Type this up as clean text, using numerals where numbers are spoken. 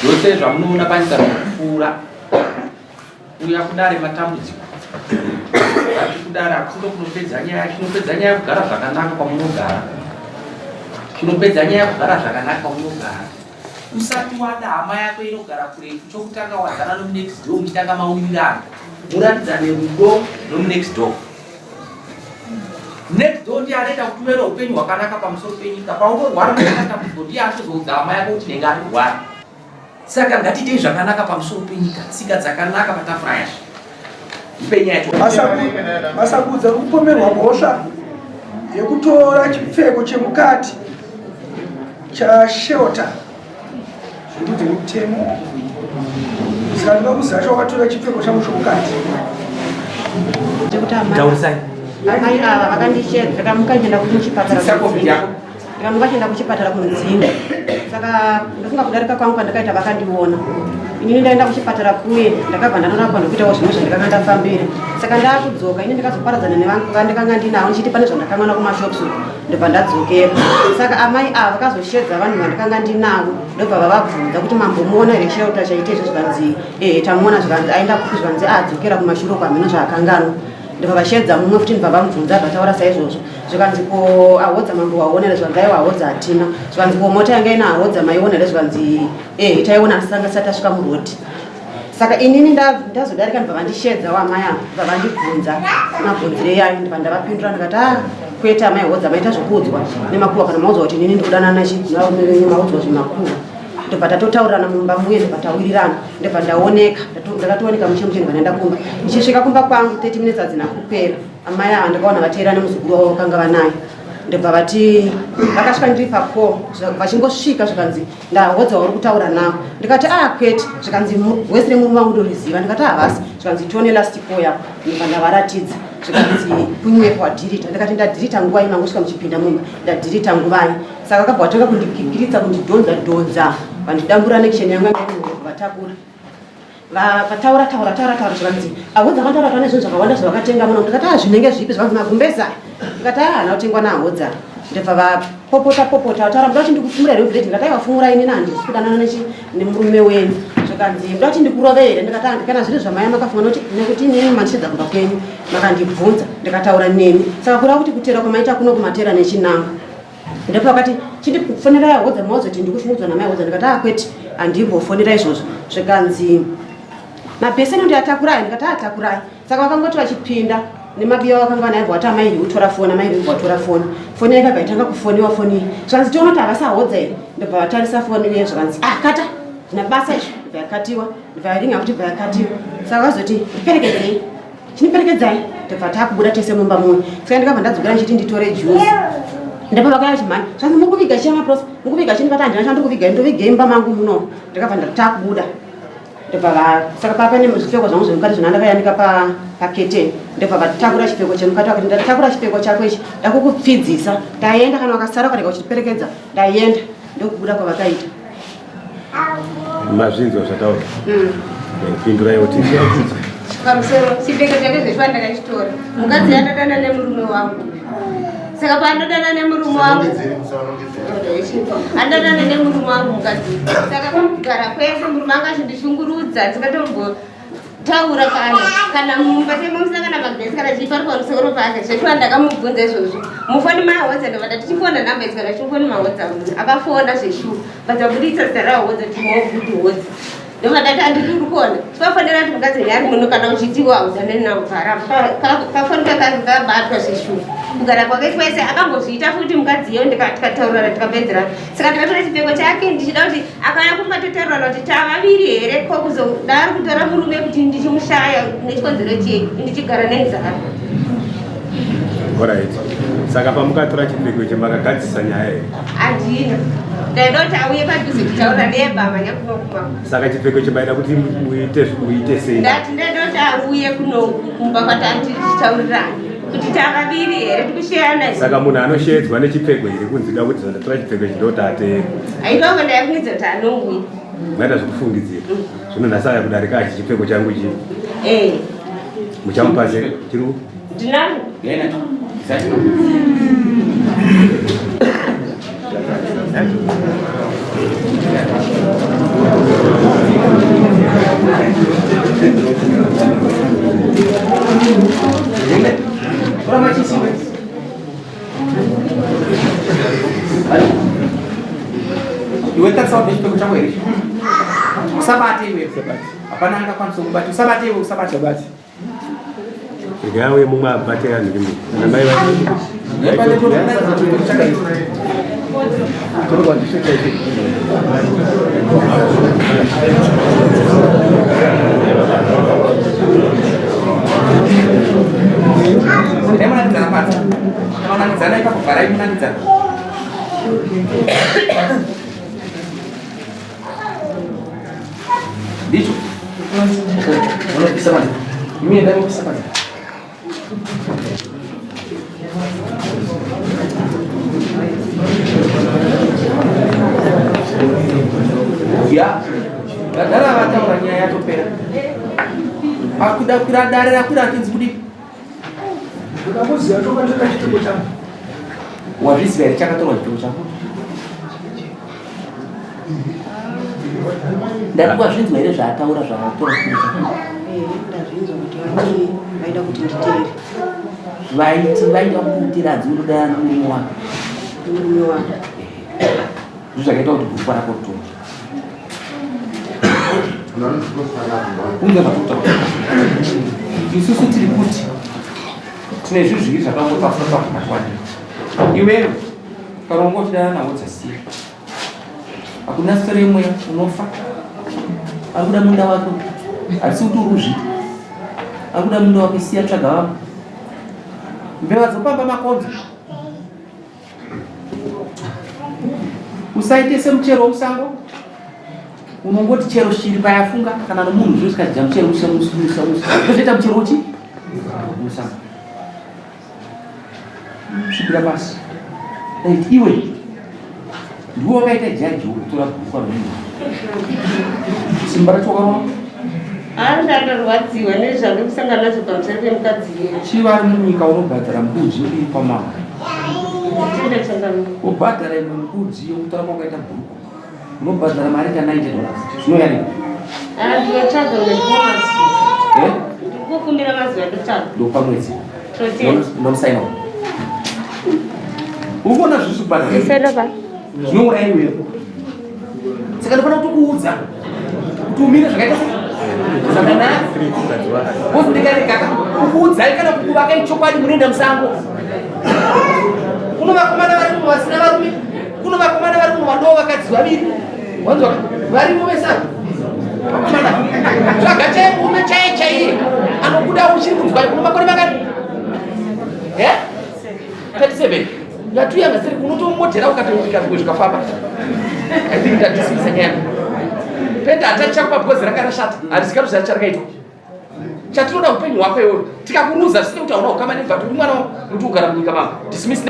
Doce zvamuna panza kufura uya kudare matambudziko ati kudare akundo kunopedza nyaya chinopedza nyaya kugara zvakanaka kwamunogara chinopedza nyaya kugara zvakanaka kwamunogara usati wada hama yako inogara kuretu chokutanga wadzana nomunext door muchitanga maurirano muratidza nerudo nomunext door. Next door ndiye anoita kuti uve neupenyu hwakanaka pamusoro penyika paungorwara nematambudziko ndiye anozoudza hama yako kuti nenge ari kurwara. Saka ngatiitei zvakanaka pamusoro penyika, tsika dzakanaka patafura yacho. Ipenya yacho. Masakudza kupomerwa mhosva yekutora chipfeko chemukati chashelter zvinonzi mutemo. Saka ndinokuziva chawakatora chipfeko changu chomukati. Taurisai. Amai ava vakandishedza ndakamuka ndienda kuchipatara. Ndikamuka ndienda kuchipatara kunodzinga. Saka ndofunga kudarika kwangu kwandakaita vakandiona. Inini ndaenda kuchipatara kuye ndakabva ndanorapwa ndokuitawo zvinhu zvandikanga ndafambira. Saka ndaakudzoka ini ndikazoparadzana nevanhu vandikanga ndinavo ndichiti pane zvandakanwana kumashops ndobva ndadzokera. Saka amai ava vakazoshedza vanhu vandikanga ndinavo ndobva vavabvunza kuti mambomuona here shelter chaite izvo zvikanzi tamuona zvikanzi aenda kupi zvikanzi adzokera kumashure kwamhino zvaakanganwa. Ndobva vashedza mumwe futi ndobva vamubvunza vataura saizvozvo zvikanzi ko ahodza mambo waonera zvikanzi aiwa ahodza hatina zvikanzi ko mota yanga ina ahodza maionera zvikanzi taiona asanga sati asvika muroti. Saka inini ndazodarika ndobva vandishedza wamai ndobva vandibvunza mabvunzire yayo ndobva ndavapindura ndikati kwete amai hodza maita zvokuudzwa nemakuhwa kana maudzwa kuti inini ndikudanana maudzwa zvimakuhwa. Ndobva tatotaurana mumba muye ndobva tawirirana ndobva ndaoneka ndakatooneka muchemuche ndobva ndaenda kumba. Ndichisvika kumba kwangu 30 minutes hadzina kupera amai ava ndakaona vateerana muzukuru wavo vakanga vanayo ndobva vati vakasvika ndiri pako vachingosvika zvikanzi ndahodza uri kutaura navo ndikati kwete zvikanzi wese nemurume wangu ndoriziva ndikati havasi zvikanzi tione last call yako ndobva ndavaratidza zvikanzi kunyepo wadhirita ndikati ndadhirita nguva ino angosvika muchipinda mumba ndadhirita nguvai. Saka vakabva vatanga kundikikiritsa kundidhonza vandidambura nekisheni yangu vatakura vataura zvikanzi ahodza akataura pane zvinhu zvakawanda zvavakatenga muno ndikati zvinenge zvipi zvikanzi magumbeza ndikati haana kutengwa nahodza. Ndobva vapopota vataura muda kuti ndikufumura here village ndikati aivafumura ini nandisi kudanana nemurume wenyu zvikanzi muda kuti ndikurovere ndikati handikana zviri zvamai makafunga nekuti inini mandishedza kumba kwenyu makandibvunza ndikataura nemi. Saka kuda kuti kutera kwamaita kuno kumatera nechinango ndipo vakati chindikufonera ahodza mauzoti ndikufungudzwa namai ahodza ndikati kwete handimbofonera izvozvo zvikanzi mabheseni ndiatakurai ndikati atakurai. Saka vakangoti vachipinda nemabiya vakanga vanaibva vati amai utora foni amai vatora foni yake akaitanga kufoniwa foni iyi zvikanzi tiona kuti havasi ahodza here ndobva vatarisa foni iye zvikanzi kata zvina basa izvo ndobva yakatiwa ndobva yaringa kuti bva yakatiwa. Saka vazoti ndiperekedzei chiniperekedzai ndobva taakubuda tese mumba mumwe. Saka ndikabva ndadzokera ndichiti nditore juice ndipo vakaya chimhani zvanzi muri kuviga chiamaprosa muri kuviga chini vati handina chandikuvigai ndovigei mumba mangu muno ndikabva ndatakubuda ndobva saka papane zvipfeko zvangu zvemukati zvona ndakayanika paketeni ndobva vatakura chipfeko chemukati vakati ndatakura chipfeko chako ichi ndakukupfidzisa ndaenda kana wakasara ukarega uchiperekedza ndaenda ndokubuda kwavakaita. Mazvinzwa zvataura pindura yoti pamusoro chipfeko chake zvechiva ndakachitora mukadzi yandadana nemurume wangu. Saka pandodana nemurume wangu andadana nemurume wangu mukadzi saka kugara kwese murume anga achindishungurudza ndikatombotaura kana mumba temomusangana magesi kana chipari pamusoro pake zvechiva ndakamubvunza izvozvo mufoni mahodza ndobva ndatichifona nhamba isikana chifoni mahodza akafona zveshuwa vadzabuditsa zita rahodza timaoguti hodza ndomadati andiri kuona tinofanira kuti mukadzi ari muno kana uchitiwa uzane naugara kafonika kabatwa seshuwa kugara kwake kwese akambozviita futi mukadziyo tikataurana tikapedzerana saka ndikatora chipfeko chake ndichida kuti akana kumatotaurana kuti tavaviri here ko kuzoda ari kutora murume kuti ndichimushaya nechikonzero chei ndichigara nenzara. Alright. Saka pamukatora chipfeko chemakagadzisa nyaya here? Handina. Ndaida kuti auye padhuze kutaura nebhama nyakunokuma. Saka chipfeko chibaida kuti muite sei? Ndati ndaida kuti auye kumba kwatati tichitaurirana kuti tavaviri here tikushayana. Saka munhu anoshedzwa nechipfeko here kunzida kuti zvandatora chipfeko chidotate. Aidongo ndayafunidza kuti anouya. Maita zvekufungidzira. Zvino nhasaya kudarika achi chipfeko changu chi. Muchamupa sei? Chiri ndinani? Yena. Iwe taksawuti nechipfeko chako here? Usabate iwe. Hapana angakwanisa kubata. Usabate iwe, usabate. Gawe mumwe abate anhu rimwe. Kana mai vati. Nepane toronda chipfeko chako here. Toroka ndisheka ichi. Munanidzana pasi. Munanidzana ipapo garai munanidzana. Ndicho. Unopisa mali. Mimi ndani unopisa mali. Ya. Gadara vataura nyaya yatopera. Akuda kudarira kuri atinzi kudi. Ndakamuziva tokatora chipfeko changu. Wazviziva here chakatorwa chipfeko chako? Ndati wazvinzwa here zvaataura zvakatora chipfeko chako? Ndazvinzwa kuti vaida kuti nditeere. Vaida kuti radzoda murume wako. Murume wako. Ndizvo zvakaita kuti bhuku rako ritonge. Kunge vatutaura. Isusu tiri kuti tine zvinhu zviviri zvakangotafura zvakakwanira. Iwewe karongotidana nawo dzasiya. Hakuna sitori imwe unofa. Ari kuda munda wako. Asi kuti uri kuzvita. Ari kuda munda wako isiya tsvaga wako. Mbeva dzopamba makonzo. Usaite semuchero womusango. Unongoti chero shiri payafunga kana nomunhu zvisikajja muchero musa. Zvozoita muchero uchi? Musango. Svipira pasi. Dai iwe. Ndiwo wakaita jaji wokutora bhuku ramunhu. Simba racho wakarona? Ndatorwadziwa nezvanga kusangana nazvo pamusoro pemukadzi iye. Chivari munyika unobhadhara mbudzi uri pamama. Ubhadhara imwe mbudzi yokutora kwakaita bhuku. Unobhadhara mari $90. Zvinouya rini? Ndinotsvaga nezvomasi. Ndikukumbira mazuva ndotsvaga. Ndopamwedzi. Ndomusaina. Unoona zvisi kubhadhara. Iseroba. Zvinouraya iwewe. Saka ndinofanira kukuudza kuti umire zvakaita zvakanaka. Wozondikareka kukuudzai kana kukuvaka ichokwadi munoenda musango. Kuno vakomana vari muno vasina varume. Kuno vakomana vari muno vanoo vakadzi vaviri. Wanzwa varimo vese ava. Vakomana. Tsvaga chaimurume chaiye anokuda uchiri kunzwa kuno makore makani. 37. Ndatuya ngasiri kunotomodhera ukatoika zvimwe zvikafamba. I think ndatisimisa nyaya. Penda atachapa bhozi rakarashata. Harisikatoziva charakaitwa. Chatinoda upenyu hwako iwoyo. Tikakuruza zvisina kuti hauna ukama nebva kuti umwana kuti ugara munyika mako. Dismiss.